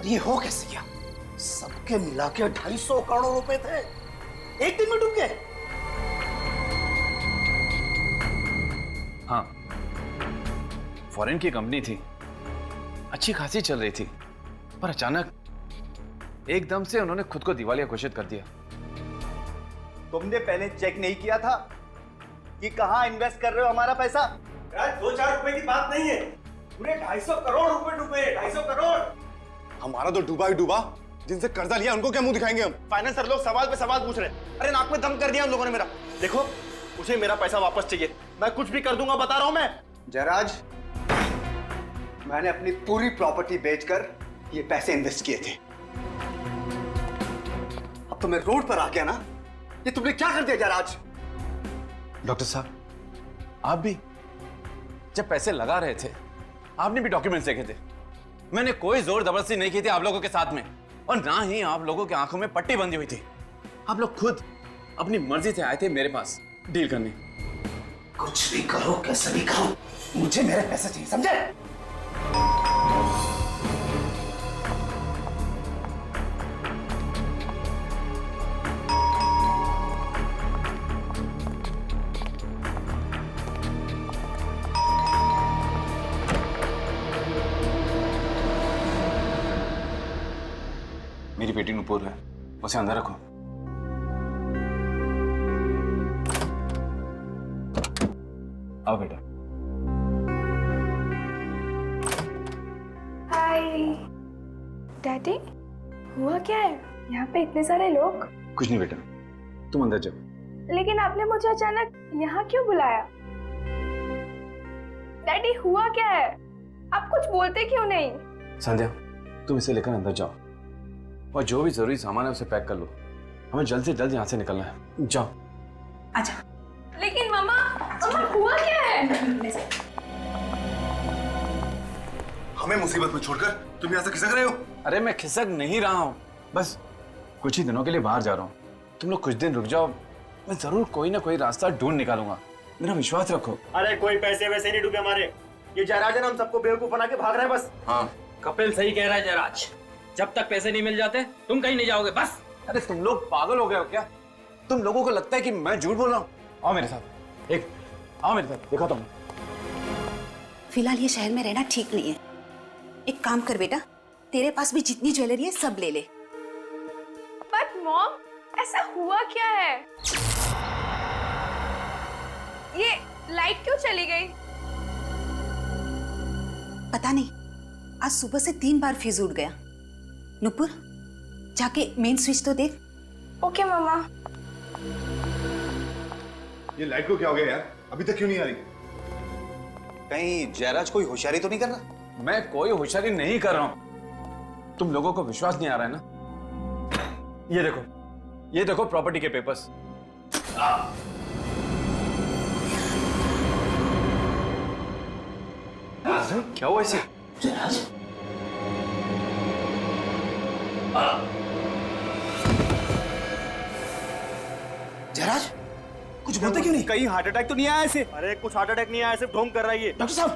और ये हो कैसे गया? सबके मिला के 250 करोड़ रुपए थे, एक दिन में डूब गए। हाँ, फॉरेन की कंपनी थी, अच्छी खासी चल रही थी, पर अचानक एकदम से उन्होंने खुद को दिवालिया घोषित कर दिया। तुमने पहले चेक नहीं किया था कि कहां इन्वेस्ट कर रहे हो हमारा पैसा? 2-4 रुपए की बात नहीं है, पूरे 250 करोड़ रुपए डूबे, 250 करोड़। हमारा तो डूबा ही डूबा, जिनसे कर्जा लिया उनको क्या मुंह दिखाएंगे हम? फाइनेंसर लोग सवाल पे सवाल पूछ रहे हैं। अरे नाक में दम कर दिया उन लोगों ने मेरा। देखो, उसे मेरा पैसा वापस चाहिए, मैं कुछ भी कर दूंगा, बता रहा हूं मैं। जयराज, मैंने अपनी पूरी प्रॉपर्टी बेचकर ये पैसे इन्वेस्ट किए थे। अब तो मैं रोड पर आ गया ना, ये तुमने क्या कर दिया जयराज? डॉक्टर साहब, आप भी जब पैसे लगा रहे थे, आपने भी डॉक्यूमेंट्स देखे थे। मैंने कोई जोर जबरदस्ती नहीं की थी आप लोगों के साथ में, और ना ही आप लोगों की आंखों में पट्टी बंधी हुई थी। आप लोग खुद अपनी मर्जी से आए थे मेरे पास डील करने। कुछ भी करो, कैसे भी करो, मुझे मेरे पैसे चाहिए, समझे? मेरी बेटी नुपुर है, उसे अंदर रखो। आओ बेटा। हाय डैडी, हुआ क्या है यहाँ पे इतने सारे लोग? कुछ नहीं बेटा, तुम अंदर जाओ। लेकिन आपने मुझे अचानक यहाँ क्यों बुलाया? डैडी हुआ क्या है? आप कुछ बोलते क्यों नहीं? संध्या, तुम इसे लेकर अंदर जाओ और जो भी जरूरी सामान है उसे पैक कर लो। हमें जल्द से जल्द यहाँ से निकलना है। जाओ। अच्छा। लेकिन मम्मा, हुआ क्या है? हमें मुसीबत में छोड़कर तुम यहाँ से खिसक रहे हो? अरे मैं खिसक नहीं रहा हूँ, बस कुछ ही दिनों के लिए बाहर जा रहा हूँ। तुम लोग कुछ दिन रुक जाओ, मैं जरूर कोई ना कोई रास्ता ढूंढ निकालूंगा, मेरा विश्वास रखो। अरे कोई पैसे वैसे नहीं डूबे हमारे, ये जयराज है ना, हम सबको बेवकूफ बना के भाग रहे हैं बस। हाँ, कपिल सही कह रहा है जयराज, जब तक पैसे नहीं मिल जाते तुम कहीं नहीं जाओगे बस। अरे तुम लोग पागल हो गए हो क्या? तुम लोगों को लगता है कि मैं झूठ बोल रहा हूँ? आओ मेरे साथ, आओ मेरे साथ, देखो तुम। फिलहाल ये शहर में रहना ठीक नहीं है। एक काम कर बेटा, तेरे पास भी जितनी ज्वेलरी है सब ले ले। बट मॉम, ऐसा हुआ क्या है? ये लाइट क्यों चली गई? पता नहीं, आज सुबह से 3 बार फ्यूज उड़ गया। नुपुर, जाके मेन स्विच तो देख। ओके मम्मा। ये लाइट को क्या हो गया यार? अभी तक क्यों नहीं आ रही? कहीं जयराज कोई होशियारी तो नहीं कर रहा? मैं कोई होशियारी नहीं कर रहा हूं। तुम लोगों को विश्वास नहीं आ रहा है ना? ये देखो प्रॉपर्टी के पेपर्स। क्या हुआ इसे? जयराज, जयराज, कुछ बोलते क्यों नहीं? कहीं हार्ट अटैक तो नहीं आया इसे? अरे कुछ हार्ट अटैक नहीं आया, सिर्फ ढोंग कर रहा है ये। डॉक्टर साहब,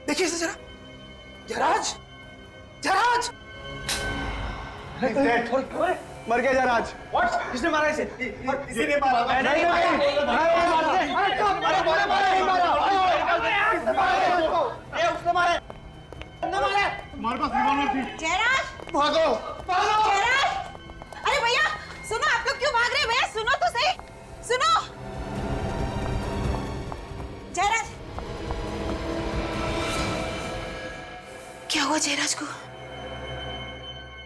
देखिए इसे जरा। जयराज, जयराज, मर गया जयराज। व्हाट? किसने मारा इसे? इसी ने मारा। नहीं हमारे पास रिवॉल्वर थी। जयराज, भागो भागो। जयराज! अरे भैया सुनो, आप लोग क्यों भाग रहे हैं? भैया सुनो तो सही, सुनो। जयराज, क्या हुआ जयराज को?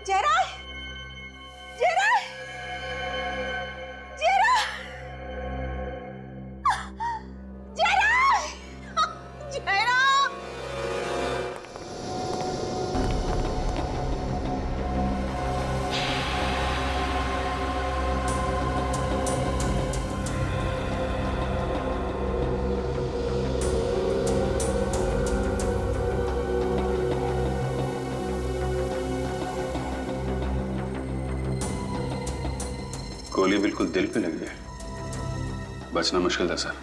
जयराज, जयराज, जयराज, जयराज, जयराज! गोली बिल्कुल दिल पे लगी है, बचना मुश्किल था सर।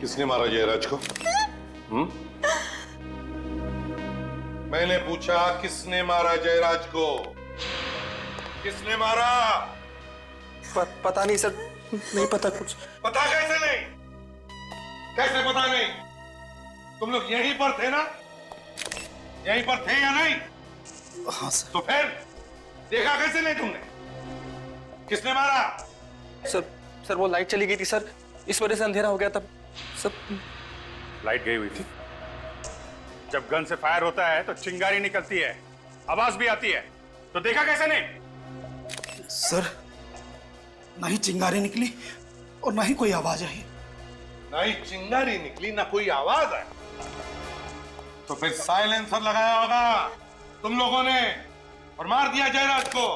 किसने मारा जयराज को? मैंने पूछा किसने मारा जयराज को? किसने मारा? पता नहीं सर, नहीं पता कुछ। पता कैसे नहीं? कैसे पता नहीं? तुम लोग यहीं पर थे ना? यहीं पर थे या नहीं? हाँ सर। तो फिर देखा कैसे नहीं तुमने? किसने मारा? सर वो लाइट चली गई थी सर, इस वजह से अंधेरा हो गया तब सब। लाइट गई हुई थी। जब गन से फायर होता है तो चिंगारी निकलती है, आवाज भी आती है, तो देखा कैसे नहीं? सर, ना ही चिंगारी निकली और ना ही कोई आवाज आई। ना ही चिंगारी निकली ना कोई आवाज आई, तो फिर साइलेंसर लगाया होगा तुम लोगों ने और मार दिया जयराज को।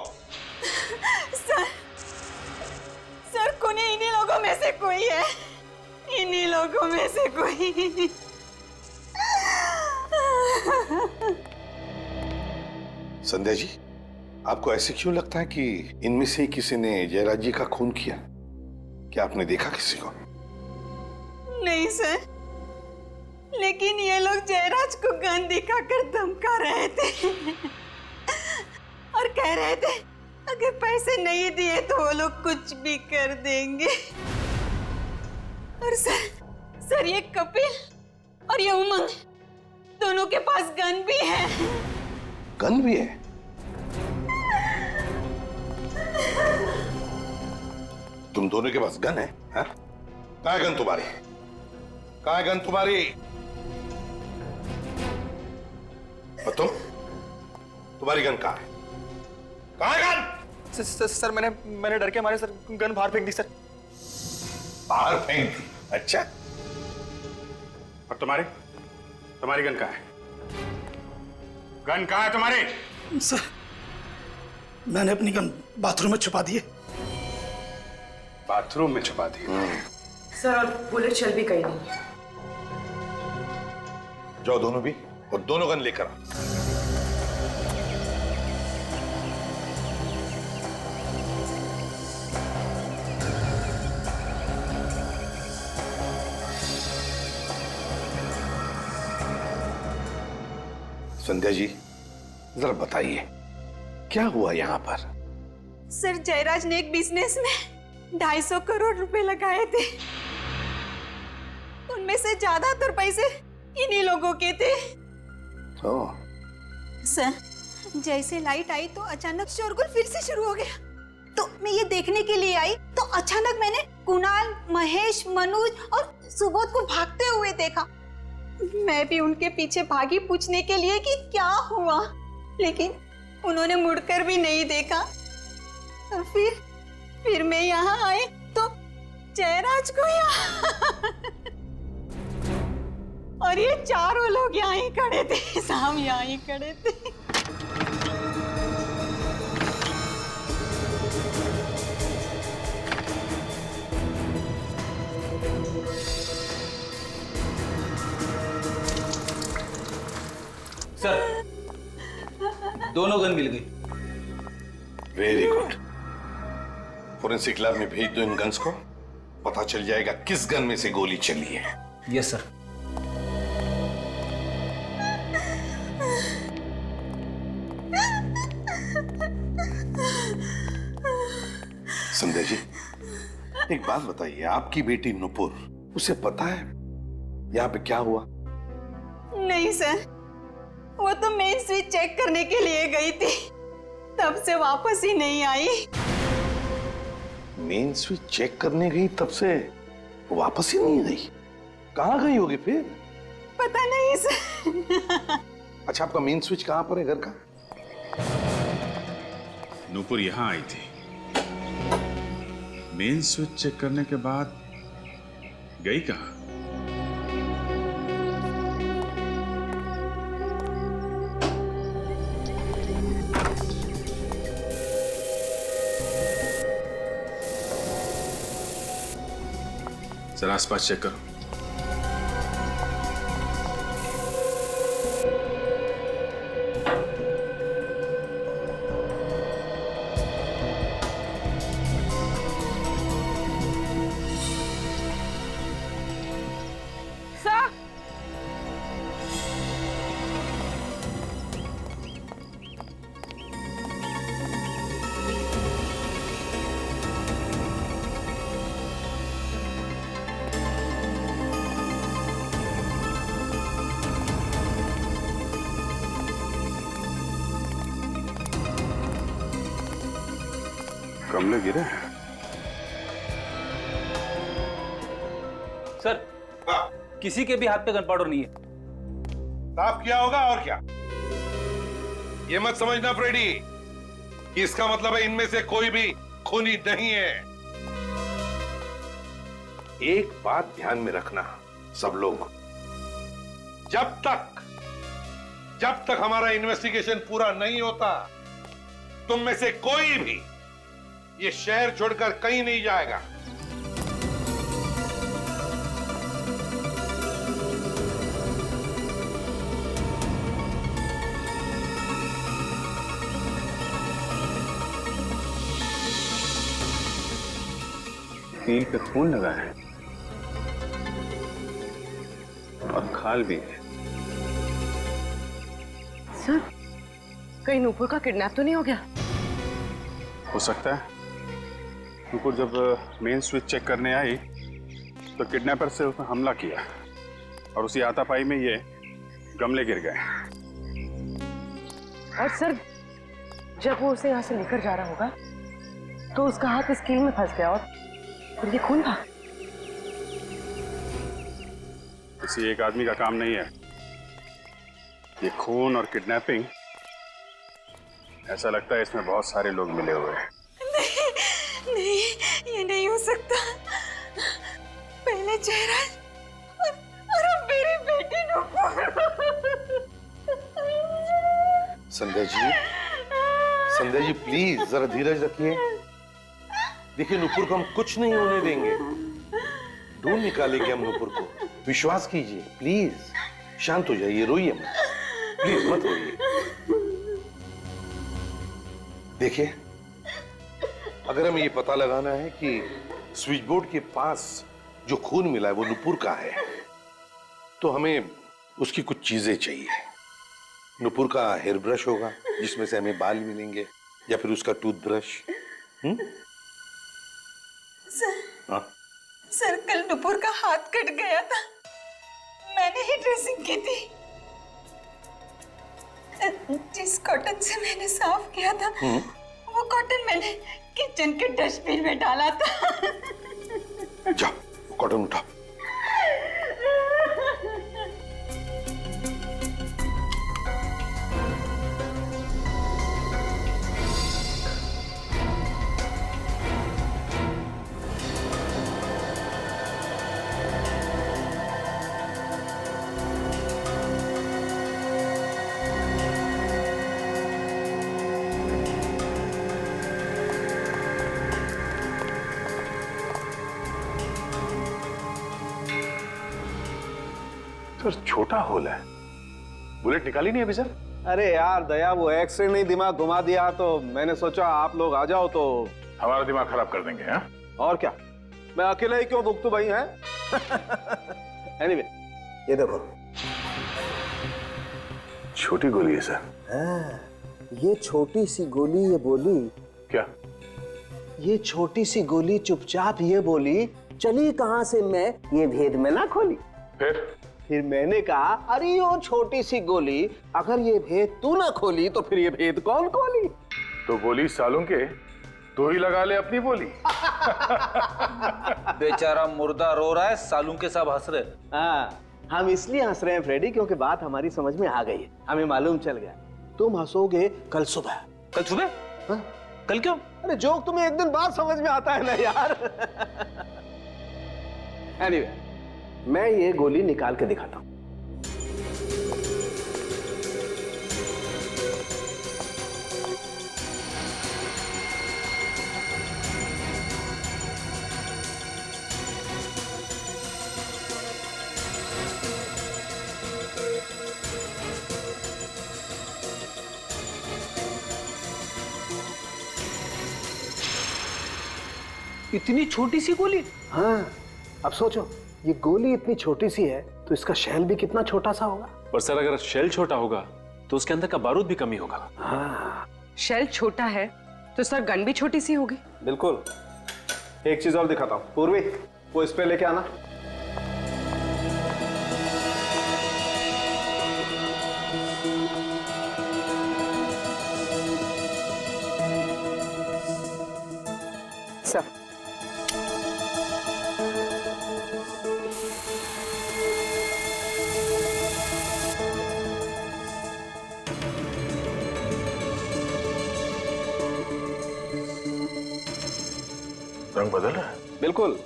सर कुने इन्हीं लोगों में से कोई है, इन्हीं लोगों में से कोई। संध्या जी, आपको ऐसे क्यों लगता है कि इनमें से किसी ने जयराज जी का खून किया? क्या आपने देखा किसी को? नहीं सर, लेकिन ये लोग जयराज को गन दिखाकर धमका रहे थे और कह रहे थे अगर पैसे नहीं दिए तो वो लोग कुछ भी कर देंगे। और सर ये कपिल और ये उमंग दोनों के पास गन भी है। गन भी है? तुम दोनों के पास गन है? कहाँ है गन तुम्हारी? कहाँ है गन तुम्हारी? और तुम्हारी गन कहाँ है? कहाँ है गन? सर मैंने डर के मारे सर गन बाहर फेंक दी सर। बाहर फेंक दी? अच्छा। और तुम्हारी गन कहाँ है? गन कहाँ है तुम्हारी? सर, मैंने अपनी गन बाथरूम में छुपा दी है। बाथरूम में छुपा दी? सर, और बुलेट चल भी गई नहीं। जाओ दोनों भी, और दोनों गन लेकर आओ। संध्या जी, जरा बताइए क्या हुआ यहाँ पर? सर जयराज ने एक बिजनेस में 250 करोड़ रुपए लगाए थे, उनमें से ज्यादातर पैसे इन्हीं लोगों के थे। सर जैसे लाइट आई तो अचानक शोरगुल फिर से शुरू हो गया, तो मैं ये देखने के लिए आई तो अचानक मैंने कुणाल, महेश, मनोज और सुबोध को भागते हुए देखा। मैं भी उनके पीछे भागी पूछने के लिए कि क्या हुआ, लेकिन उन्होंने मुड़कर भी नहीं देखा। और फिर मैं यहाँ आई तो जयराज को यहाँ और ये चारों लोग यहाँ ही खड़े थे, साम यहाँ ही खड़े थे। सर, दोनों गन मिल गई। Very good. फोरेंसिक लैब में भेज दो इन गन्स को, पता चल जाएगा किस गन में से गोली चली है। Yes sir. संध्या जी, एक बात बताइए, आपकी बेटी नुपुर, उसे पता है यहाँ पे क्या हुआ? नहीं सर, वो तो मेन स्विच चेक करने के लिए गई थी, तब से वापस ही नहीं आई। मेन स्विच चेक करने गई, तब से वापस ही नहीं आई? कहाँ गई होगी फिर? पता नहीं सर। अच्छा, आपका मेन स्विच कहाँ पर है घर का? नूपुर यहाँ आई थी, मेन स्विच चेक करने के बाद गई कहाँ? जरा आसपास चेक करो। गमले गिरे हैं। सर किसी के भी हाथ पे गन पाउडर नहीं है। साफ किया होगा और क्या। ये मत समझना फ्रेडी कि इसका मतलब है इनमें से कोई भी खूनी नहीं है। एक बात ध्यान में रखना सब लोग, जब तक हमारा इन्वेस्टिगेशन पूरा नहीं होता तुम में से कोई भी ये शहर छोड़कर कहीं नहीं जाएगा। कील पे खून लगा है और खाल भी है। सर कहीं नूपुर का किडनैप तो नहीं हो गया? हो सकता है। नुपुर जब मेन स्विच चेक करने आई तो किडनैपर से उसने हमला किया और उसी हाथापाई में ये गमले गिर गए। और सर जब वो उसे यहाँ से लेकर जा रहा होगा तो उसका हाथ इस कील में फंस गया और ये खून था। किसी एक आदमी का काम नहीं है ये खून और किडनैपिंग। ऐसा लगता है इसमें बहुत सारे लोग मिले हुए हैं। नहीं, ये नहीं हो सकता। पहले चेहरा और अब मेरी बेटी नुपुर। संध्या जी प्लीज जरा धीरज रखिए। देखिए नुपुर को हम कुछ नहीं होने देंगे, ढूंढ निकालेंगे हम नुपुर को। विश्वास कीजिए प्लीज, शांत हो जाइए, रोइए मत, प्लीज मत रोइए। देखिए अगर हमें ये पता लगाना है कि स्विच बोर्ड के पास जो खून मिला है वो नुपुर का है तो हमें उसकी कुछ चीजें चाहिए। नुपुर का हेयर ब्रश होगा जिसमें से हमें बाल मिलेंगे, या फिर उसका टूथब्रश। सर कल नुपुर का हाथ कट गया था, मैंने ही ड्रेसिंग की थी। जिस कॉटन से मैंने साफ किया था वो कॉटन मैंने किचन के डस्टबिन में डाला था। जाओ कॉटन उठाओ। सर छोटा होल है, बुलेट निकाली नहीं अभी सर? अरे यार दया, वो एक्सरे नहीं दिमाग घुमा दिया तो मैंने सोचा आप लोग आ जाओ तो हमारा दिमाग खराब कर देंगे। हाँ और क्या, मैं अकेला ही क्यों भुगतू भाई हैं? एनीवे ये देखो, छोटी गोली है सर। ये छोटी सी गोली ये बोली क्या? ये छोटी सी गोली चुपचाप ये बोली, चली कहां से मैं ये भेद में ना खोली। फिर मैंने कहा अरे वो छोटी सी गोली, अगर ये भेद तू ना खोली तो फिर ये भेद कौन खोली? तो गोली सालों के तो ही लगा ले अपनी बोली। बेचारा मुर्दा रो रहा है, सालूं के सब हंस रहे। हाँ, हम इसलिए हंस रहे हैं फ्रेडी क्योंकि बात हमारी समझ में आ गई है, हमें मालूम चल गया। तुम हंसोगे कल सुबह। कल सुबह? हाँ? कल क्यों? अरे जोक तुम्हें एक दिन बाद समझ में आता है ना यार। एनीवे मैं ये गोली निकाल के दिखाता हूं। इतनी छोटी सी गोली? हाँ, अब सोचो ये गोली इतनी छोटी सी है तो इसका शेल भी कितना छोटा सा होगा। पर सर अगर शेल छोटा होगा तो उसके अंदर का बारूद भी कम ही होगा। हाँ, शेल छोटा है तो सर गन भी छोटी सी होगी। बिल्कुल। एक चीज और दिखाता हूँ, पूर्वी वो इस पे लेके आना। सर रंग बदल रहा है। बिल्कुल,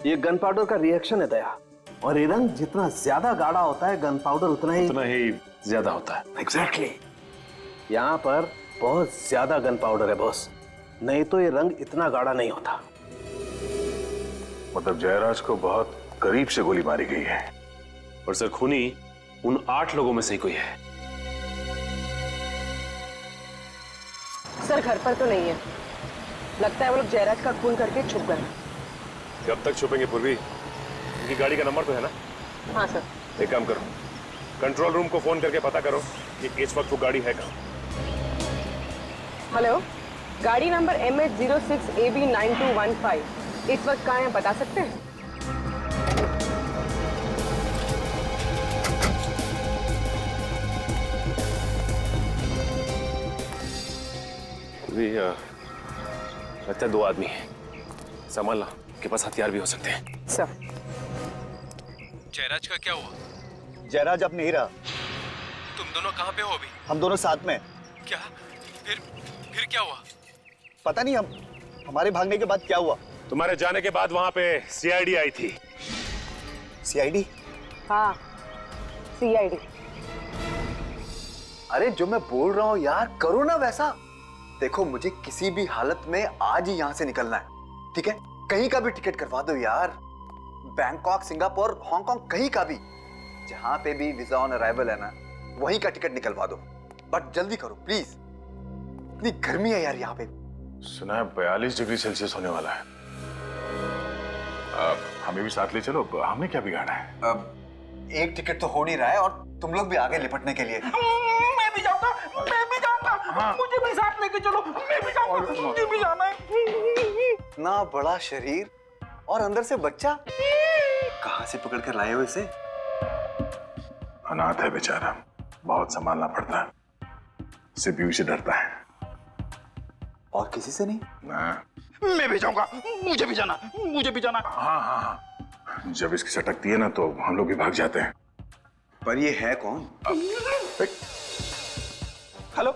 ये गन पाउडर का रिएक्शन है दया। और ये रंग जितना ज्यादा गाढ़ा होता है, गन पाउडर उतना ही ज्यादा होता है। एग्जैक्टली। यहाँ पर बहुत ज्यादा गन पाउडर है बॉस, नहीं तो ये रंग इतना गाढ़ा नहीं होता। मतलब जयराज को बहुत करीब से गोली मारी गई है। और सर खूनी उन 8 लोगों में से ही कोई है। सर घर पर तो नहीं है, लगता है वो लोग जयराज का खून करके छुप गए। कब तक छुपेंगे पूर्वी? उनकी गाड़ी का नंबर तो है ना? हाँ सर। एक काम करो, कंट्रोल रूम को फोन करके पता करो कि इस वक्त वो गाड़ी है कहाँ। हेलो, गाड़ी नंबर MH06AB9215 इस वक्त कहाँ है बता सकते हैं? लगता है 2 आदमी हैं, संभालना, के पास हथियार भी हो सकते हैं। सर जयराज का क्या हुआ? जयराज अब नहीं रहा। तुम दोनों कहाँ पे हो अभी? हम दोनों साथ में। क्या? फिर क्या हुआ? पता नहीं, हमारे भागने के बाद क्या हुआ। तुम्हारे जाने के बाद वहां पे सीआईडी आई थी। सीआईडी? हाँ, सीआईडी। अरे जो मैं बोल रहा हूँ यार, करो ना वैसा। देखो मुझे किसी भी हालत में आज ही यहाँ से निकलना है, ठीक है? कहीं का भी टिकट करवा दो यार, बैंकॉक, सिंगापुर, हांगकांग, कहीं का भी, जहां पे भी वीजा ऑन अराइवल है ना, वहीं का टिकट निकलवा दो। बट जल्दी करो प्लीज, इतनी गर्मी है यार यहाँ पे। सुना है 42 डिग्री सेल्सियस होने वाला है। हमें भी साथ ले चलो, हमने क्या बिगाड़ा है? एक टिकट तो हो नहीं रहा है और तुम लोग भी आगे लिपटने के लिए। मैं भी जाऊंगा, मैं भी जाऊंगा। हाँ। मुझे भी साथ लेके चलो, मैं भी जाऊंगा, मुझे भी जाना है। इतना बड़ा शरीर और अंदर से बच्चा, कहाँ से पकड़ कर लाए हो इसे? अनाथ है बेचारा, बहुत संभालना पड़ता है, सिर्फ यूं से डरता है। और किसी से नहीं? ना। मैं भी जाऊंगा, मुझे भी जाना, मुझे भी जाना। हाँ हाँ हाँ, जब इसकी सटकती है ना तो हम लोग भी भाग जाते हैं। पर ये है कौन? हेलो,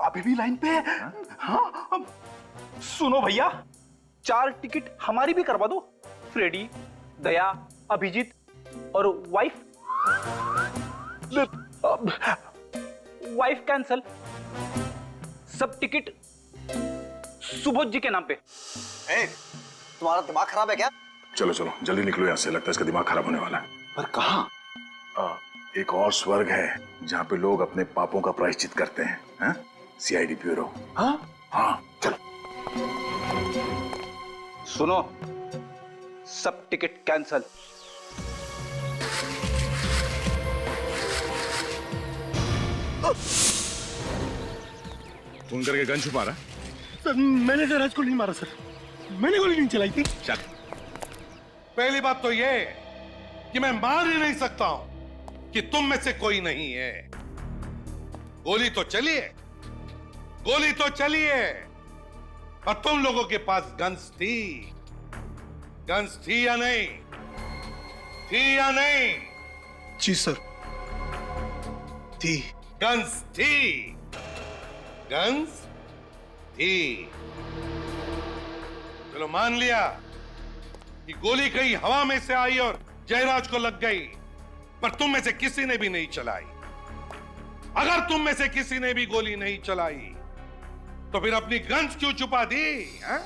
अभी भी लाइन पे है? हाँ, सुनो भैया, 4 टिकट हमारी भी करवा दो। फ्रेडी, दया, अभिजीत और वाइफ। वाइफ कैंसल, सब टिकट सुबोध जी के नाम पे। तुम्हारा दिमाग खराब है क्या? चलो चलो जल्दी निकलो यहाँ से, लगता है इसका दिमाग खराब होने वाला है। पर कहाँ? एक और स्वर्ग है जहाँ पे लोग अपने पापों का प्रायश्चित करते हैं, हाँ? CID bureau. हाँ हाँ चलो। सुनो, सब टिकट कैंसल। फोन करके गन छुपा रहा? सर मैंने जयराज को नहीं मारा सर, मैंने गोली नहीं चलाई थी। चल। पहली बात तो ये कि मैं मान ही नहीं सकता हूं कि तुम में से कोई नहीं है। गोली तो चली है, गोली तो चली है, और तुम लोगों के पास गन्स थी। गन्स थी या नहीं? थी या नहीं? जी सर, थी। गन्स थी, गन्स थी। चलो मान लिया कि गोली कहीं हवा में से आई और जयराज को लग गई, पर तुम में से किसी ने भी नहीं चलाई। अगर तुम में से किसी ने भी गोली नहीं चलाई तो फिर अपनी गन्स क्यों छुपा दी? हा?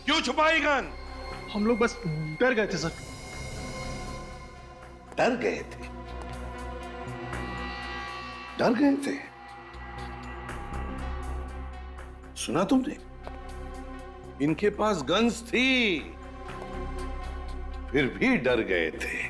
क्यों छुपाई गन? हम लोग बस डर गए थे सर। डर गए थे? डर गए थे? सुना तुमने? इनके पास गन्स थी, फिर भी डर गए थे।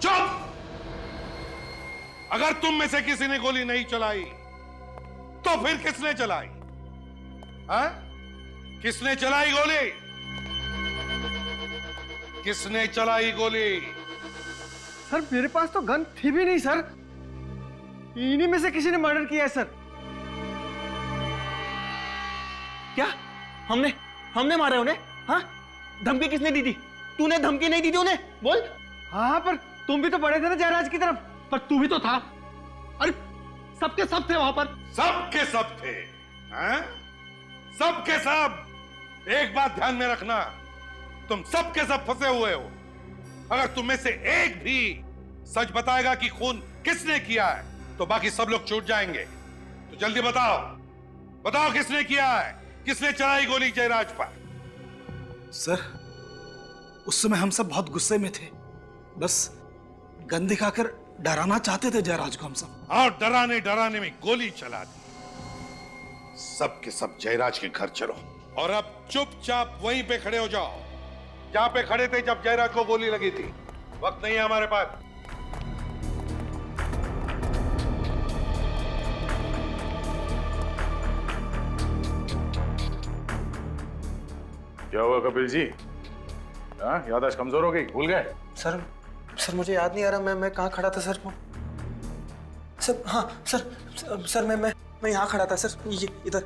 चुप! अगर तुम में से किसी ने गोली नहीं चलाई तो फिर किसने चलाई? हाँ? किसने चलाई गोली? किसने चलाई गोली? सर मेरे पास तो गन थी भी नहीं सर, इन्हीं में से किसी ने मर्डर किया है सर। क्या हमने मारा उन्हें? हाँ, धमकी किसने दी थी? तूने धमकी नहीं दी थी उन्हें? बोल। हाँ पर तुम भी तो पड़े थे ना जयराज की तरफ, पर तू भी तो था। अरे सबके सब थे वहां पर। सबके सब थे? हाँ? सबके सब। एक बात ध्यान में रखना, तुम सबके सब फंसे हुए हो। अगर तुम में से एक भी सच बताएगा कि खून किसने किया है तो बाकी सब लोग छूट जाएंगे। तो जल्दी बताओ, बताओ किसने किया है? किसने चलाई गोली जयराज पर? सर उस समय हम सब बहुत गुस्से में थे, बस गन दिखाकर डराना चाहते थे जयराज को हम सब। और डराने डराने में गोली चला दी। सबके सब जयराज के घर चलो और अब चुपचाप वहीं पे खड़े हो जाओ जहां पे खड़े थे जब जयराज को गोली लगी थी। वक्त नहीं है हमारे पास। क्या हुआ कपिल जी? हाँ, याददाश्त कमजोर हो गई, भूल गए? सर मुझे याद नहीं आ रहा मैं कहाँ खड़ा था सर। सर हाँ सर मैं यहाँ खड़ा था सर, ये इधर।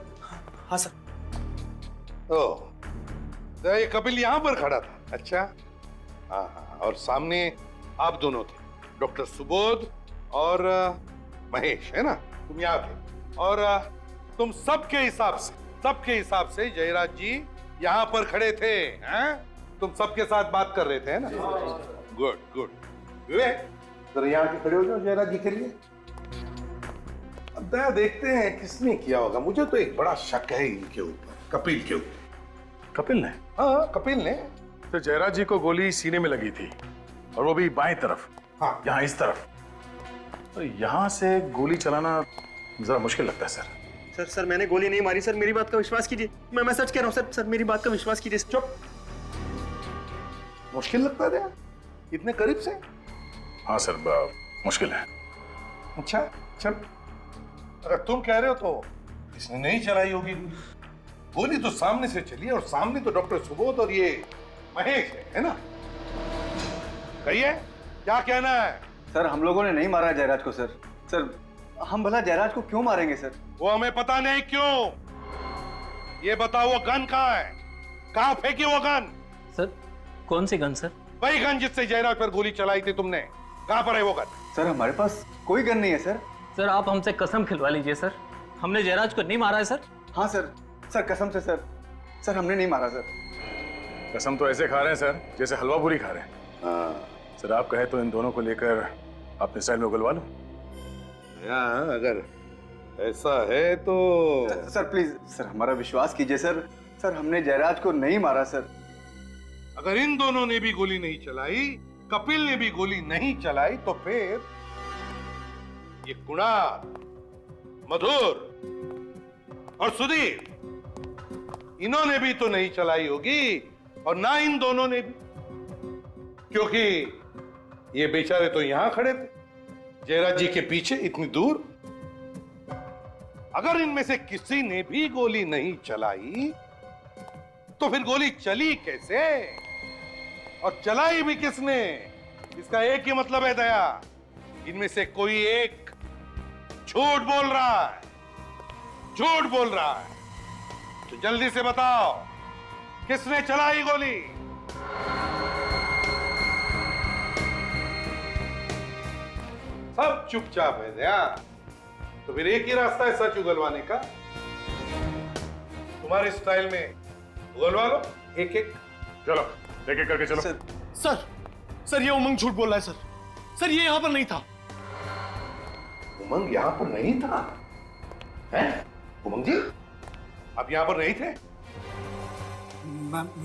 हाँ सर। ओह, तो ये कपिल यहाँ पर खड़ा था? अच्छा। हाँ हाँ, और सामने आप दोनों थे, डॉक्टर सुबोध और महेश, है ना? तुम यहाँ थे और तुम सबके हिसाब से जयराज जी यहाँ पर खड़े थे। हैं? तुम सबके साथ बात कर रहे थे, है ना? Good good. विवेक, जरा यहाँ के खड़े हो जाओ जयराज जी के लिए। अब देखते हैं किसने किया होगा। मुझे तो एक बड़ा शक है इनके ऊपर, कपिल के ऊपर। कपिल ने? हाँ, कपिल ने। तो जयराज जी को गोली सीने में लगी थी और वो भी बाएं तरफ। हाँ, यहाँ इस तरफ। तो यहाँ से गोली चलाना जरा मुश्किल लगता है सर। सर मैंने गोली नहीं मारी सर, मेरी बात का विश्वास कीजिए। मैं सच कह रहा हूँ सर, मेरी बात का विश्वास कीजिए। चुप। मुश्किल लगता है इतने करीब से? हाँ सर, मुश्किल है। अच्छा चल, अगर तुम कह रहे हो तो इसने नहीं चलाई होगी गोली। तो सामने से चली है और सामने तो डॉक्टर सुबोध और ये महेश है ना? कहिए क्या कहना है? सर हम लोगों ने नहीं मारा जयराज को सर। सर हम भला जयराज को क्यों मारेंगे सर? वो हमें पता नहीं क्यों। ये बताओ वो गन कहाँ है? कहाँ फेंकी वो गन? सर कौन सी गन सर? वही गन जिससे जयराज पर गोली चलाई थी तुमने। कहाँ पर है वो गन? सर हमारे पास कोई गन नहीं है सर। सर आप हमसे कसम खिलवा लीजिए सर, हमने जयराज को नहीं मारा है सर। हाँ सर कसम से सर हमने नहीं मारा सर। कसम तो ऐसे खा रहे हैं सर जैसे हलवा पूरी खा रहे हैं। हाँ। सर आप कहे तो इन दोनों को लेकर अपने स्टाइल में उगलवा लो। अगर ऐसा है तो सर प्लीज सर हमारा विश्वास कीजिए सर। सर हमने जयराज को नहीं मारा सर। अगर इन दोनों ने भी गोली नहीं चलाई, कपिल ने भी गोली नहीं चलाई, तो फिर ये कुणाल, मधुर और सुधीर, इन्होंने भी तो नहीं चलाई होगी और ना इन दोनों ने भी, क्योंकि ये बेचारे तो यहां खड़े थे जयराज जी के पीछे इतनी दूर। अगर इनमें से किसी ने भी गोली नहीं चलाई तो फिर गोली चली कैसे और चलाई भी किसने? इसका एक ही मतलब है दया, इनमें से कोई एक झूठ बोल रहा है, झूठ बोल रहा है। तो जल्दी से बताओ किसने चलाई गोली? सब चुपचाप है दया। तो फिर एक ही रास्ता है सच उगलवाने का। तुम्हारे स्टाइल में उगलवा लो एक एक। चलो एक एक करके चलो। सर ये उमंग झूठ बोल रहा है सर ये यहाँ पर नहीं था। उमंग यहाँ पर नहीं था? हैं? उमंग जी आप यहाँ पर नहीं थे?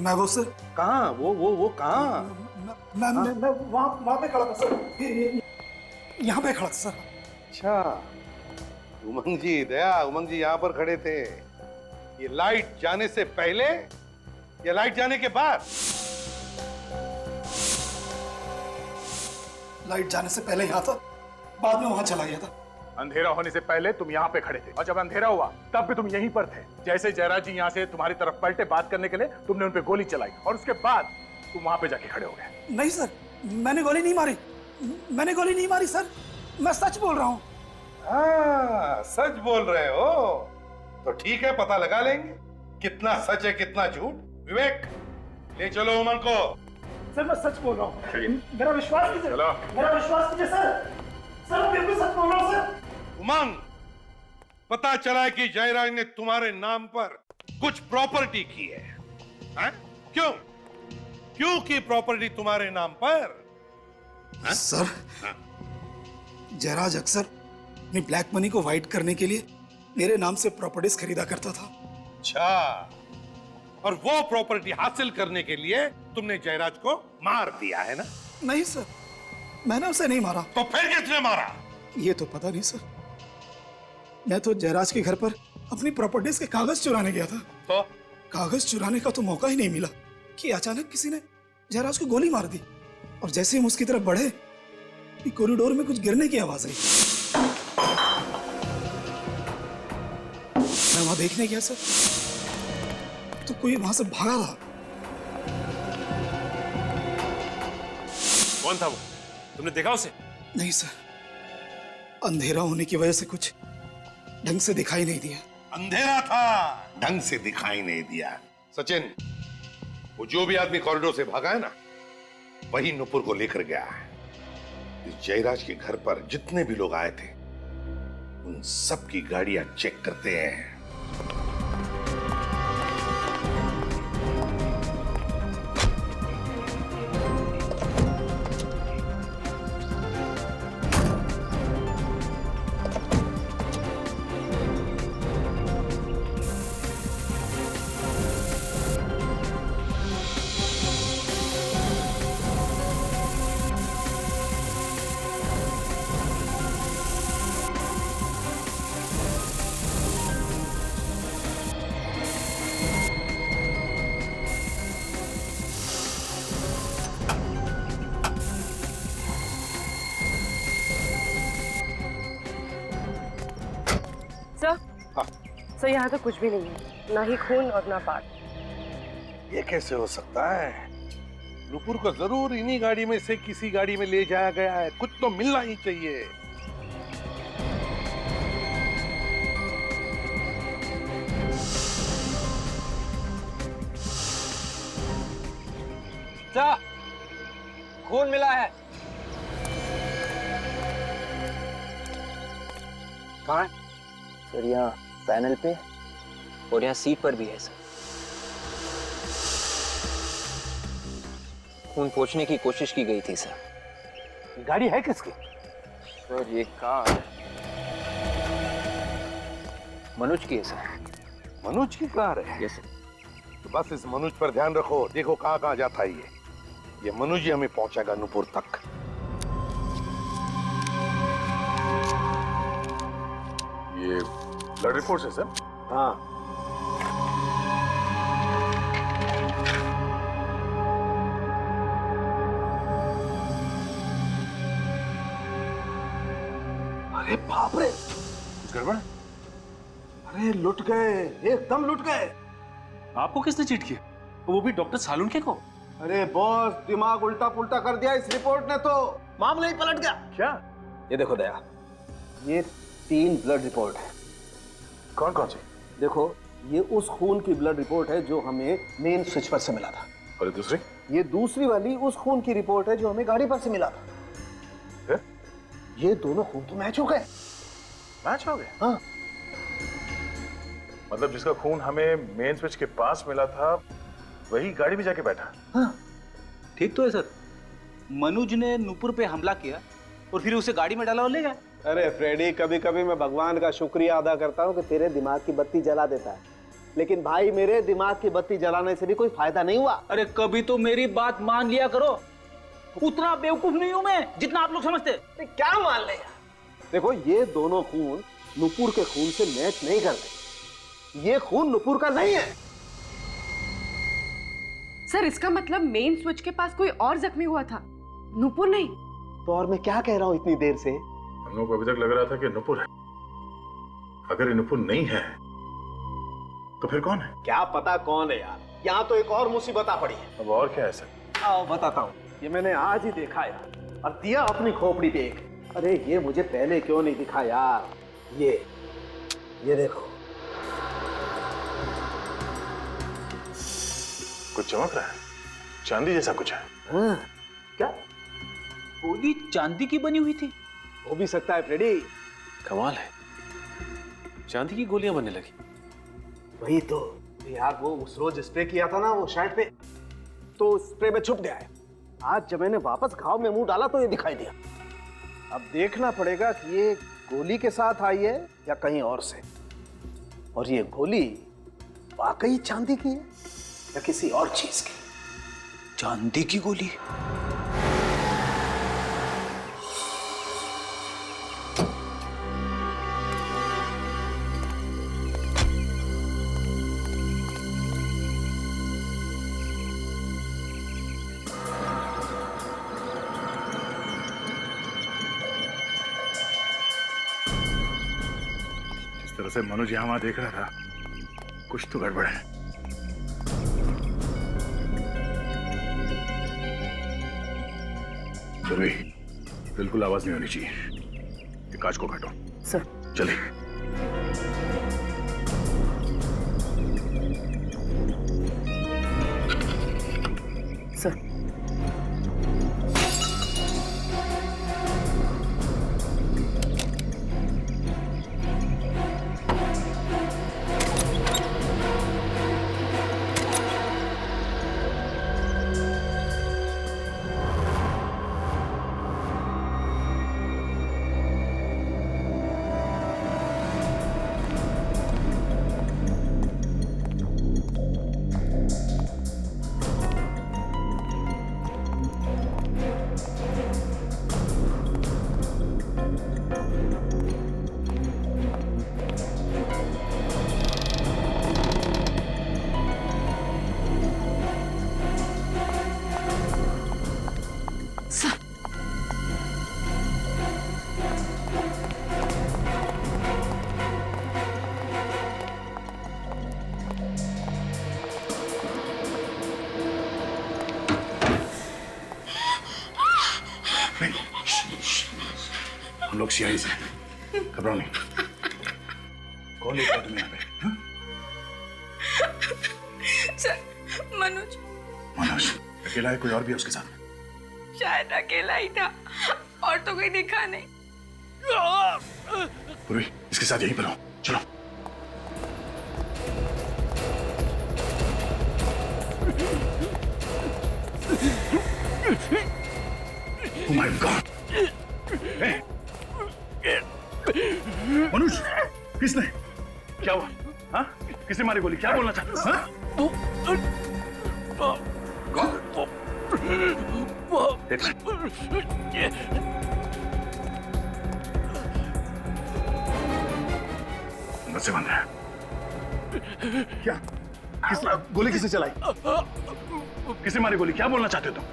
मैं वो सर कहाँ? वो कहाँ? मैं वहां पे खड़ा था सर, यहाँ पे खड़ा था सर। अच्छा उमंग जी, दया उमंग जी यहाँ पर खड़े थे। ये लाइट जाने से पहले या लाइट जाने के बाद? लाइट जाने से पहले यहाँ था बाद में वहां चला गया था। अंधेरा होने से पहले तुम यहाँ पे खड़े थे और जब अंधेरा हुआ तब भी तुम यहीं पर थे। जैसे जयराज जी यहाँ से तुम्हारी तरफ पलटे बात करने के लिए, तुमने उन पे गोली चलाई और उसके बाद तुम वहां पे जाके खड़े हो गए। नहीं सर, मैंने गोली नहीं मारी, मैंने गोली नहीं मारी सर, मैं सच बोल रहा हूँ। हाँ, सच बोल रहे हो तो ठीक है, पता लगा लेंगे कितना सच है कितना झूठ। विवेक, ले चलो उमंग को। सर मैं सच बोल रहा हूँ, मेरा विश्वास कीजिए, चलो। मेरा विश्वास कीजिए सर, सर मैं बिल्कुल सच बोल रहा हूँ सर। उमंग, पता चला है कि जयराज ने तुम्हारे नाम पर कुछ प्रॉपर्टी की है, हैं? क्यों क्यों की प्रॉपर्टी तुम्हारे नाम पर? सर, जयराज अक्सर अपनी ब्लैक मनी को वाइट करने के लिए मेरे नाम से प्रॉपर्टीज खरीदा करता था। अच्छा, और वो प्रॉपर्टी हासिल करने के लिए तुमने जयराज को मार दिया है ना? नहीं सर, मैंने उसे नहीं मारा। तो फिर किसने मारा? ये तो पता नहीं सर, मैं तो जयराज के घर पर अपनी प्रॉपर्टीज के कागज चुराने गया था। तो कागज चुराने का तो मौका ही नहीं मिला कि अचानक किसी ने जयराज को गोली मार दी, और जैसे हम उसकी तरफ बढ़े कॉरिडोर में कुछ गिरने की आवाज आई। मैं वहां देखने गया सर, तो कोई वहां से भागा था। कौन था वो? तुमने देखा उसे? नहीं सर, अंधेरा होने की वजह से कुछ ढंग से दिखाई नहीं दिया। अंधेरा था, ढंग से दिखाई नहीं दिया। सचिन, वो जो भी आदमी कॉरिडोर से भागा है ना, वही नुपुर को लेकर गया है। इस जयराज के घर पर जितने भी लोग आए थे उन सब की गाड़ियां चेक करते हैं। सर यहाँ तो कुछ भी नहीं है, ना ही खून और ना पार्ट। ये कैसे हो सकता है? नुपुर को जरूर इन्हीं गाड़ी में से किसी गाड़ी में ले जाया गया है, कुछ तो मिलना ही चाहिए। खून मिला है। कहाँ है? सर यहाँ पैनल पे और यहाँ सीट पर भी है सर। खून पोंछने की कोशिश की गई थी सर। गाड़ी है किसकी? सर ये कार मनोज की है सर। मनोज की कार है? Yes sir. तो बस इस मनोज पर ध्यान रखो, देखो कहाँ कहाँ जाता है ये मनोज ही हमें पहुंचाएगा नुपुर तक। ये ब्लड रिपोर्ट है सर? हाँ। अरे बाप रे, कुछ गड़बड़? अरे लुट गए, एकदम लुट गए। आपको किसने चीट किया? वो भी डॉक्टर सालुंके को? अरे बॉस, दिमाग उल्टा पुल्टा कर दिया इस रिपोर्ट ने, तो मामला ही पलट गया। क्या? ये देखो दया, ये 3 ब्लड रिपोर्ट है। कौन कौन सी? देखो, ये उस खून की ब्लड रिपोर्ट है जो हमें मेन स्विच पर से मिला था। और दूसरी? ये दूसरी वाली उस खून की रिपोर्ट है जो हमें गाड़ी पर से मिला था। है? ये दोनों खून तो मैच हो गए। मैच हो गए? हाँ। मतलब जिसका खून हमें मेन स्विच के पास मिला था वही गाड़ी में जाके बैठा? हाँ। ठीक तो है सर। मनोज ने नुपुर पे हमला किया और फिर उसे गाड़ी में डाला और ले गया। अरे फ्रेडी, कभी कभी मैं भगवान का शुक्रिया अदा करता हूँ कि तेरे दिमाग की बत्ती जला देता है, लेकिन भाई मेरे दिमाग की बत्ती जलाने से भी कोई फायदा नहीं हुआ। अरे कभी तो मेरी बात मान लिया करो, उतना बेवकूफ नहीं हूं मैं जितना आप लोग समझते। क्या मान ले? देखो, ये दोनों खून नुपुर के खून से मैच नहीं करते। ये खून नुपुर का नहीं है। सर इसका मतलब मेन स्विच के पास कोई और जख्मी हुआ था, नुपुर नहीं। तो और मैं क्या कह रहा हूँ इतनी देर से? हम लोग को अभी तक लग रहा था कि नुपुर है। अगर ये नुपुर नहीं है तो फिर कौन है? क्या पता कौन है यार, यहाँ तो एक और मुसीबत आ पड़ी है। अब और क्या है सर? आओ बताता हूँ, ये मैंने आज ही देखा यार, और दिया अपनी खोपड़ी देख। अरे ये मुझे पहले क्यों नहीं दिखा यार? ये देखो, कुछ चमक रहा है, चांदी जैसा कुछ है। हाँ, क्या गोली चांदी की बनी हुई थी? हो भी सकता है फ्रेडी। कमाल है, चांदी की गोलियां बनने लगी। वही तो यार, वो उस रोज स्प्रे किया था ना वो शर्ट पे, तो स्प्रे में छुप गया है। आज जब मैंने वापस घाव में मुंह डाला तो ये दिखाई दिया। अब देखना पड़ेगा कि ये गोली के साथ आई है या कहीं और से, और ये गोली वाकई चांदी की है या किसी और चीज की। चांदी की गोली? जिस तरह से मनोज यहाँ वहां देख रहा था, कुछ तो गड़बड़ है। चलो, बिल्कुल आवाज नहीं होनी चाहिए। ये कांच को काटो। सर। चलिए। सर। हम लोग सीआई से, घबराओ नहीं। कौन लेकर तुम्हें यहाँ पे? हाँ? सर, मनोज। मनोज अकेला है, कोई और भी है उसके साथ? शायद अकेला ही था, और तो कोई दिखा नहीं। पूर्वी, इसके साथ यहीं पर हो, चलो। Oh my God! Hey! Manoj, किसने? क्या हुआ? हाँ? किसने मारी गोली? क्या बोलना चाहते हो? अंदर से बंद है। क्या? गोली किसने चलाई? किसने मारी गोली? क्या बोलना चाहते हो तुम?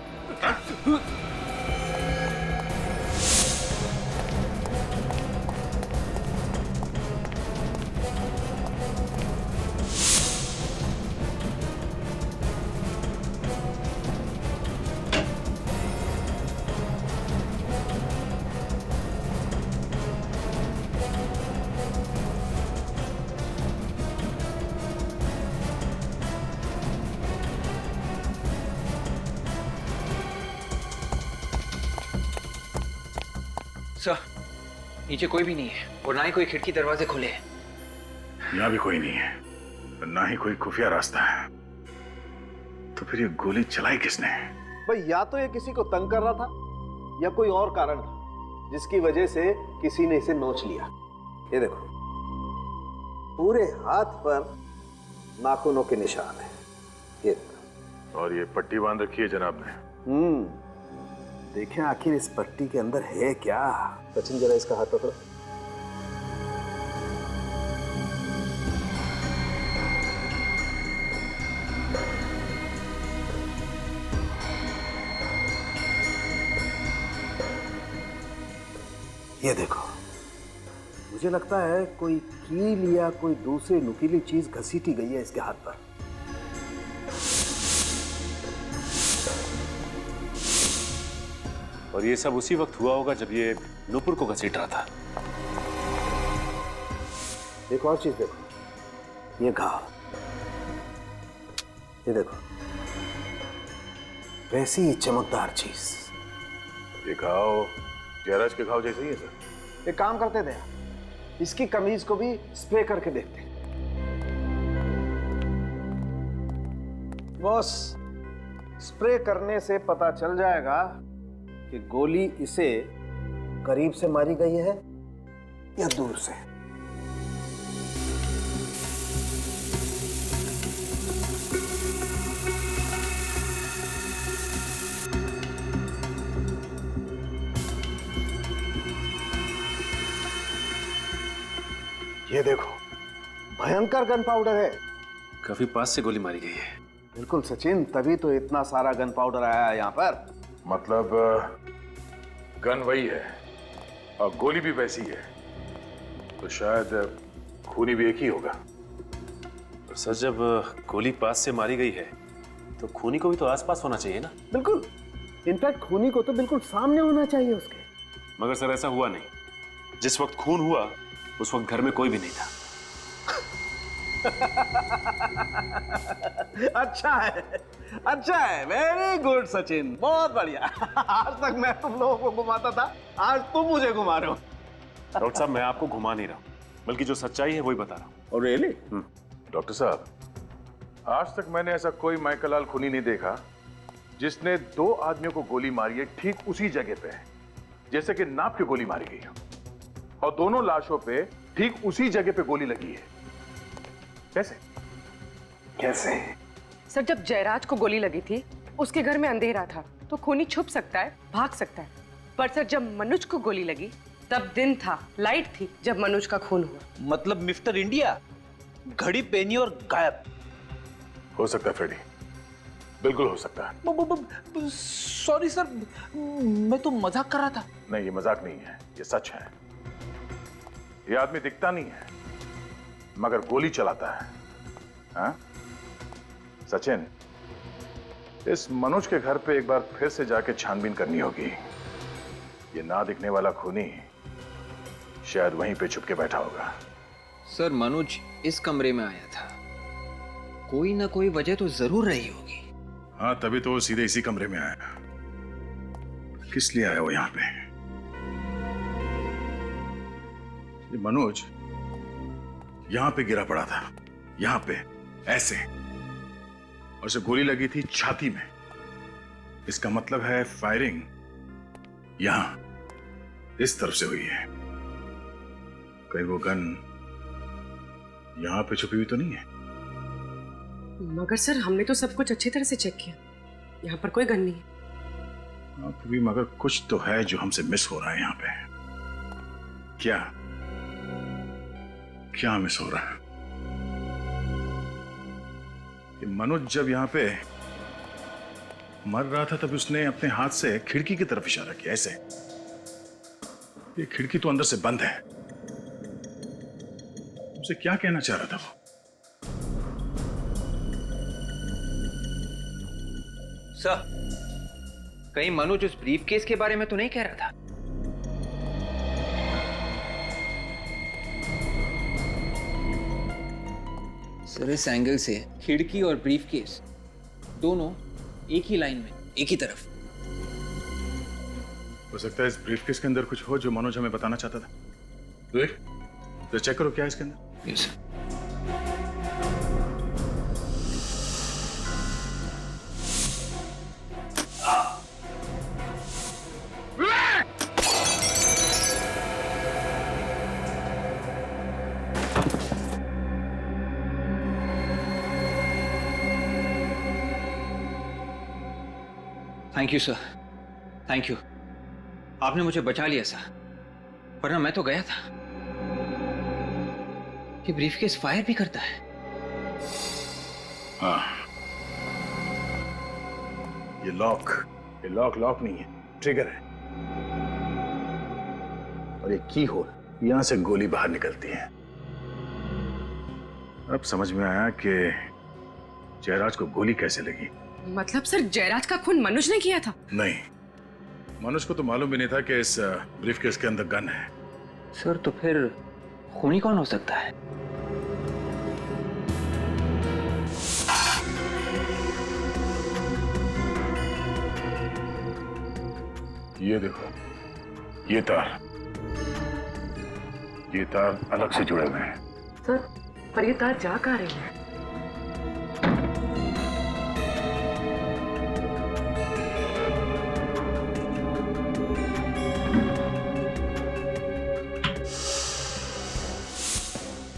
सर, नीचे कोई भी नहीं है और ना ही कोई खिड़की दरवाजे खुले हैं। यहाँ भी कोई नहीं है, ना ही कोई खुफिया रास्ता है। तो फिर ये गोली चलाई किसने? भाई या तो ये किसी को तंग कर रहा था या कोई और कारण था जिसकी वजह से किसी ने इसे नोच लिया। ये देखो, पूरे हाथ पर नाखूनों के निशान है। ये और ये पट्टी बांध रखी है जनाब ने। देखें आखिर इस पट्टी के अंदर है क्या। सचिन जरा इसका हाथ पकड़ो। ये देखो, मुझे लगता है कोई कील या कोई दूसरी नुकीली चीज घसीटी गई है इसके हाथ पर। और ये सब उसी वक्त हुआ होगा जब ये नुपुर को घसीट रहा था। एक और चीज देखो, ये घाव, ये देखो, वैसी ही चमकदार चीज। ये घाव जयराज के घाव जैसे ही है सर। एक काम करते थे, इसकी कमीज को भी स्प्रे करके देखते। बॉस, स्प्रे करने से पता चल जाएगा कि गोली इसे करीब से मारी गई है या दूर से। ये देखो, भयंकर गन पाउडर है। काफी पास से गोली मारी गई है। बिल्कुल सचिन, तभी तो इतना सारा गन पाउडर आया है यहाँ पर। मतलब गन वही है और गोली भी वैसी है, तो शायद खूनी भी एक ही होगा। और सर, जब गोली पास से मारी गई है तो खूनी को भी तो आसपास होना चाहिए ना? बिल्कुल, इनफैक्ट खूनी को तो बिल्कुल सामने होना चाहिए उसके। मगर सर ऐसा हुआ नहीं। जिस वक्त खून हुआ उस वक्त घर में कोई भी नहीं था। अच्छा है, अच्छा है, वेरी गुड सचिन, बहुत बढ़िया। आज तक मैं तुम लोगों को घुमाता था, आज तुम मुझे घुमा रहे हो। डॉक्टर साहब, मैं आपको घुमा नहीं रहा हूं, बल्कि जो सच्चाई है वही बता रहा हूं। और रियली? डॉक्टर साहब, आज तक मैंने ऐसा कोई माइकलाल खूनी नहीं देखा जिसने दो आदमियों को गोली मारी है ठीक उसी जगह पे, जैसे कि नाप की गोली मारी गई हो, और दोनों लाशों पे ठीक उसी जगह पे गोली लगी है। कैसे? कैसे? सर, जब जयराज को गोली लगी थी उसके घर में अंधेरा था, तो खूनी छुप सकता है, भाग सकता है। पर सर, जब मनोज को गोली लगी तब दिन था, लाइट थी जब मनोज का खून हुआ। मतलब मिस्टर इंडिया घड़ी पहनी और गायब। हो सकता है फ्रेडी, बिल्कुल हो सकता है। सॉरी सर, मैं तो मजाक कर रहा था। नहीं, ये मजाक नहीं है, ये सच है। ये आदमी दिखता नहीं है मगर गोली चलाता है। हाँ? सचिन, इस मनोज के घर पे एक बार फिर से जाके छानबीन करनी होगी। ये ना दिखने वाला खूनी शायद वहीं पे छुप के बैठा होगा। सर, मनोज इस कमरे में आया था, कोई ना कोई वजह तो जरूर रही होगी। हाँ, तभी तो वो सीधे इसी कमरे में आया। किस लिए आया वो यहाँ पे? ये मनोज यहां पे गिरा पड़ा था, यहां पे ऐसे, और उसे गोली लगी थी छाती में। इसका मतलब है फायरिंग यहां इस तरफ से हुई है। कहीं वो गन यहां पे छुपी हुई तो नहीं है? मगर सर, हमने तो सब कुछ अच्छी तरह से चेक किया, यहाँ पर कोई गन नहीं है। हाँ, तो भी मगर कुछ तो है जो हमसे मिस हो रहा है यहाँ पे। क्या क्या मिस हो रहा है? कि मनोज जब यहां पे मर रहा था तब उसने अपने हाथ से खिड़की की तरफ इशारा किया, ऐसे। ये खिड़की तो अंदर से बंद है। उसे क्या कहना चाह रहा था वो? सर, कहीं मनोज उस ब्रीफकेस के बारे में तो नहीं कह रहा था? सर, इस एंगल से खिड़की और ब्रीफकेस दोनों एक ही लाइन में, एक ही तरफ। हो सकता है इस ब्रीफकेस के अंदर कुछ हो जो मनोज हमें बताना चाहता था। देख, तो चेक करो क्या है इसके अंदर। Yes sir. Thank you sir, thank you. आपने मुझे बचा लिया सर, वरना मैं तो गया था। ये ब्रीफकेस फायर भी करता है? हाँ, ये लॉक नहीं है, ट्रिगर है। और ये की होल यहां से गोली बाहर निकलती है। अब समझ में आया कि जयराज को गोली कैसे लगी। मतलब सर जयराज का खून मनोज ने किया था? नहीं, मनोज को तो मालूम भी नहीं था कि इस ब्रीफकेस के अंदर गन है। सर तो फिर खूनी कौन हो सकता है? ये देखो, ये तार अलग से जुड़े हुए हैं। सर पर ये तार जा कहाँ रही है?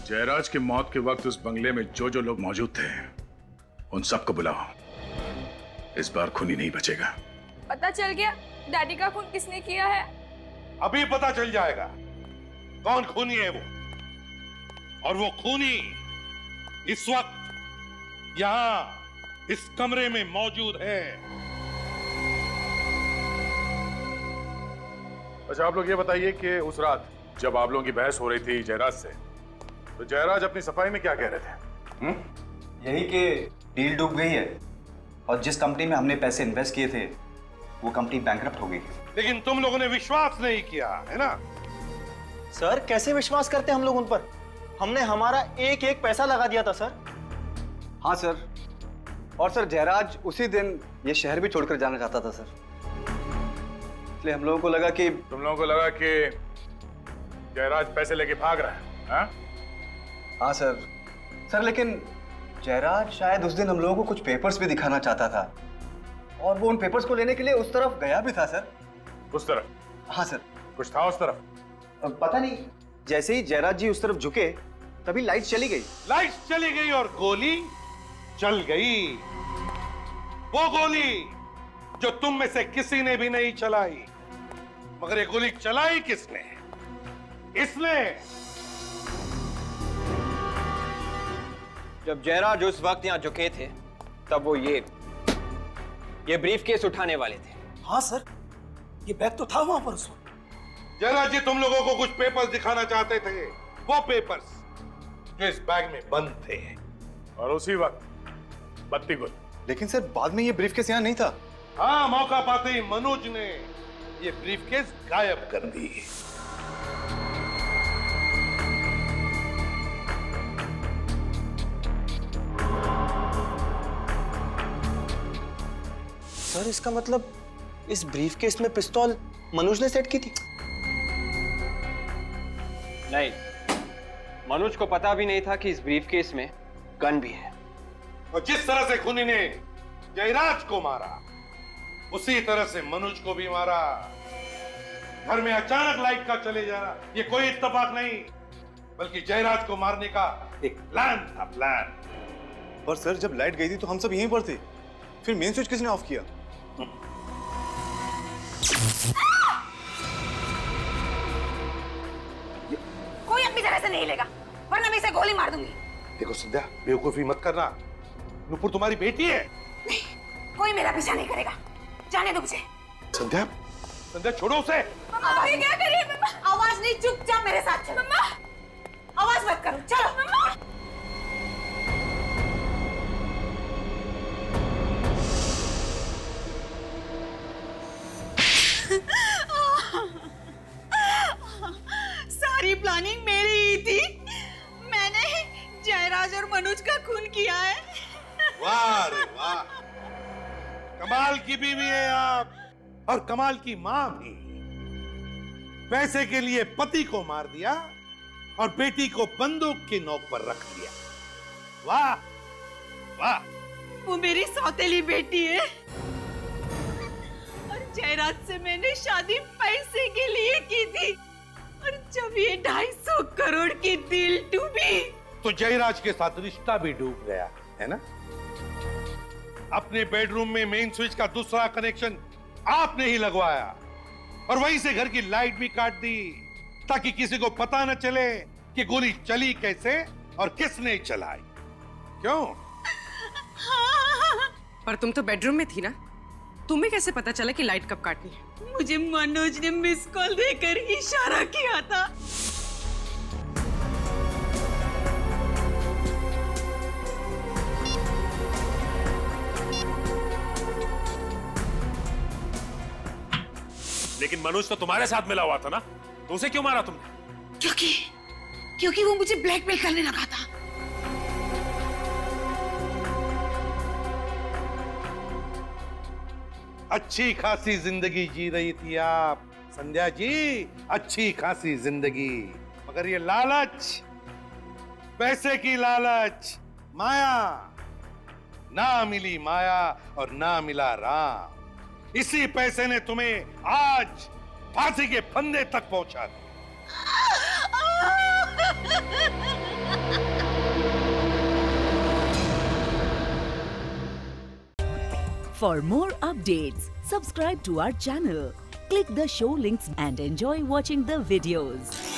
जयराज की मौत के वक्त उस बंगले में जो जो लोग मौजूद थे उन सबको बुलाओ। इस बार खूनी नहीं बचेगा। पता चल गया डैडी का खून किसने किया है? अभी पता चल जाएगा कौन खूनी है वो, और वो खूनी इस वक्त यहां इस कमरे में मौजूद है। अच्छा, आप लोग ये बताइए कि उस रात जब आप लोगों की बहस हो रही थी जयराज से, तो जयराज अपनी सफाई में क्या कह रहे थे? यही कि डील डूब गई है और जिस कंपनी में हमने पैसे इन्वेस्ट किए थे वो कंपनी बैंकरप्ट हो गई। लेकिन तुम लोगों ने विश्वास नहीं किया है ना? सर कैसे विश्वास करते हम लोग उन पर? हमने हमारा एक एक पैसा लगा दिया था सर। हाँ सर, और सर जयराज उसी दिन ये शहर भी छोड़कर जाना चाहता था सर, इसलिए हम लोगों को लगा कि तुम लोगों को लगा कि जयराज पैसे लेके भाग रहा है? हाँ? हाँ सर लेकिन जयराज शायद उस दिन हम लोगों को कुछ पेपर्स भी दिखाना चाहता था और वो उन पेपर्स को लेने के लिए उस तरफ गया भी था सर। उस तरफ? हाँ सर। कुछ था उस तरफ? पता नहीं, जैसे ही जयराज जी उस तरफ झुके तभी लाइट चली गई। लाइट चली गई और गोली चल गई। वो गोली जो तुम में से किसी ने भी नहीं चलाई। मगर ये गोली चलाई किसने? इसने। जब जयराज उस वक्त यहाँ झुके थे तब वो ये ब्रीफकेस उठाने वाले थे। हाँ सर, ये बैग तो था वहां पर उस वक्त। जयराज जी तुम लोगों को कुछ पेपर्स दिखाना चाहते थे, वो पेपर्स जो इस बैग में बंद थे। और उसी वक्त बत्ती गुल। लेकिन सर बाद में ये ब्रीफकेस यहाँ नहीं था। हाँ, मौका पाते ही मनोज ने ये ब्रीफकेस गायब कर दी। सर इसका मतलब इस ब्रीफकेस में पिस्तौल मनोज ने सेट की थी? नहीं, मनोज को पता भी नहीं था कि इस ब्रीफकेस में गन भी है। और जिस तरह से खूनी ने जयराज को मारा उसी तरह से मनोज को भी मारा। घर में अचानक लाइट का चले जाना ये कोई इत्तेफाक नहीं, बल्कि जयराज को मारने का एक प्लान था, प्लान। पर सर जब लाइट गई थी तो हम सब यहीं पर थे, फिर मेन स्विच किसने ऑफ किया? कोई अपनी जगह से नहीं लेगा, वरना मैं इसे गोली मार दूंगी। देखो संध्या, बेवकूफी मत करना। नुपुर तुम्हारी बेटी है। नहीं, कोई मेरा पीछा नहीं करेगा। जाने दो मुझे। संध्या, संध्या छोड़ो उसे। मम्मा ये क्या करिए? मम्मा आवाज नहीं, चुपचाप मेरे साथ चलो। मम्मा आवाज मत करो, चलो। मम्मा सारी प्लानिंग मेरी ही थी। मैंने जयराज और मनोज का खून किया है। वाह रे वाह, कमाल की बीवी है आप, और कमाल की मां भी। पैसे के लिए पति को मार दिया और बेटी को बंदूक की नोक पर रख दिया। वाह वाह। वो मेरी सौतेली बेटी है और जयराज से मैंने शादी पैसे के लिए की थी, और जब ये 250 करोड़ की डील डूबी तो जयराज के साथ रिश्ता भी डूब गया है ना? अपने बेडरूम में मेन स्विच का दूसरा कनेक्शन आपने ही लगवाया और वहीं से घर की लाइट भी काट दी ताकि किसी को पता न चले कि गोली चली कैसे और किसने चलाई। क्यों? पर तुम तो बेडरूम में थी ना, तुम्हें कैसे पता चला कि लाइट कब काटनी है? मुझे मनोज ने मिस कॉल देकर इशारा किया था। मनोज तो तुम्हारे साथ मिला हुआ था ना, तो उसे क्यों मारा तुमने? क्योंकि वो मुझे ब्लैकमेल करने लगा था। अच्छी खासी जिंदगी जी रही थी आप संध्या जी, अच्छी खासी जिंदगी, मगर ये लालच, पैसे की लालच, माया, ना मिली माया और ना मिला राम। इसी पैसे ने तुम्हें आज फांसी के फंदे तक पहुंचा दिया। For more updates, subscribe to our channel, click the show links and enjoy watching the videos.